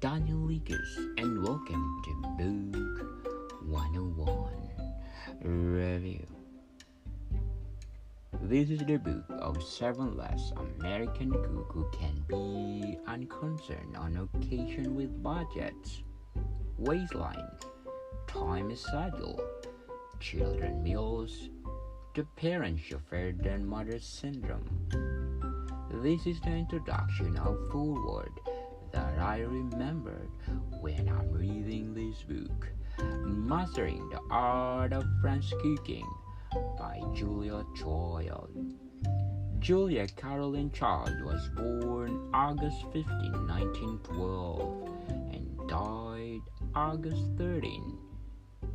Daniel Lucas, and welcome to Book 101 Review. This is the book of 7 less American cook who can be unconcerned on occasion with budgets, waistlines, time schedule, children meals, the parent chauffeur and mother syndrome. This is the introduction of foreword that I remembered when I'm reading this book, Mastering the Art of French Cooking by Julia Child. Julia Caroline Child was born August 15, 1912 and died August 13,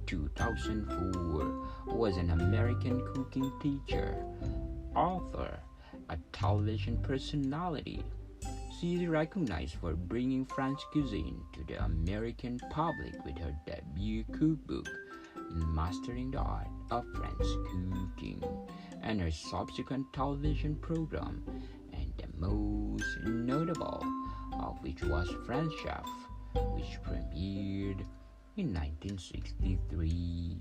2004, was an American cooking teacher, author, a television personality. She is recognized for bringing French cuisine to the American public with her debut cookbook, Mastering the Art of French Cooking, and her subsequent television program, and the most notable of which was French Chef, which premiered in 1963.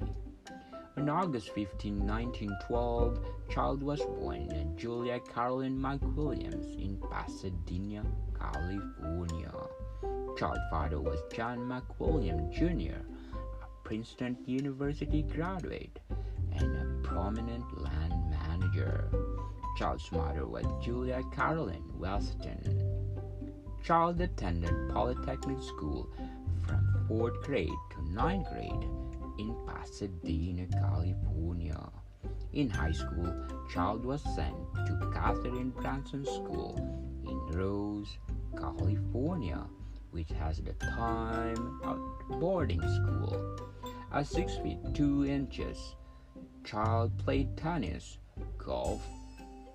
On August 15, 1912, Child was born in Julia Caroline McWilliams in Pasadena, California. Child's father was John McWilliams Jr., a Princeton University graduate and a prominent land manager. Child's mother was Julia Caroline Weston. Child attended Polytechnic School from 4th grade to 9th grade in Pasadena, California. In high school, Child was sent to Katharine Branson School in Rose, California, which has the time of boarding school. At 6 feet 2 inches, Child played tennis, golf,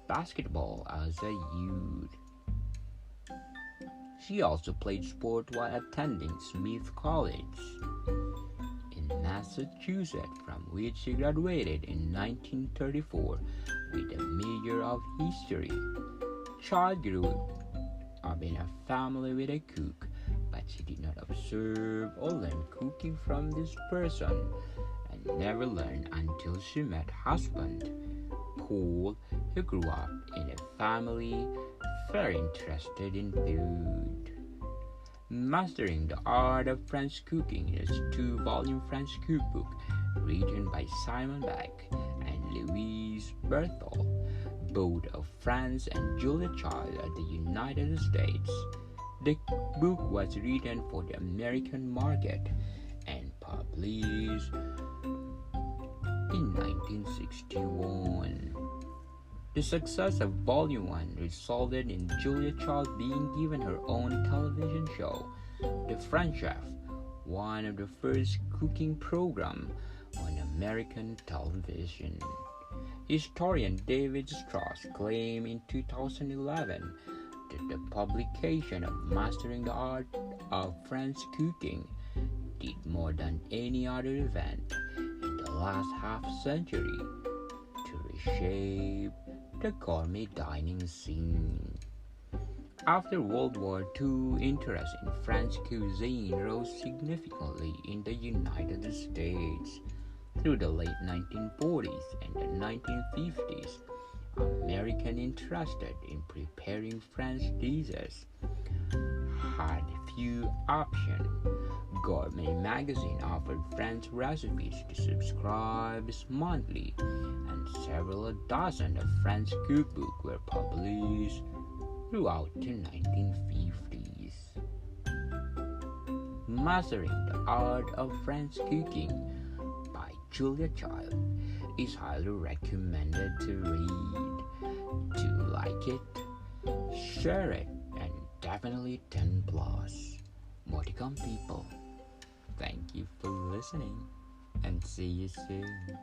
basketball as a youth. She also played sport while attending Smith College in Massachusetts, from which she graduated in 1934 with a major of history. Child grew up in a family with a cook, but she did not observe or learn cooking from this person, and never learned until she met husband Paul, who grew up in a family very interested in food. Mastering the Art of French Cooking is a 2-volume French cookbook written by Simon Beck and Louise Berthold, both of France, and Julia Child of the United States. The book was written for the American market and published in 1961. The success of Volume 1 resulted in Julia Child being given her own television show, The French Chef, one of the first cooking programs on American television. Historian David Strauss claimed in 2011 that the publication of Mastering the Art of French Cooking did more than any other event in the last half-century to reshape the gourmet dining scene. After World War II, interest in French cuisine rose significantly in the United States. Through the late 1940s and the 1950s, Americans interested in preparing French dishes had few options. Gourmet magazine offered French recipes to subscribers monthly, and several dozen of French cookbooks were published throughout the 1950s. Mastering the Art of French Cooking by Julia Child is highly recommended to read. To like it, share it, and definitely 10 plus. More to come, people. Thank you for listening, and see you soon.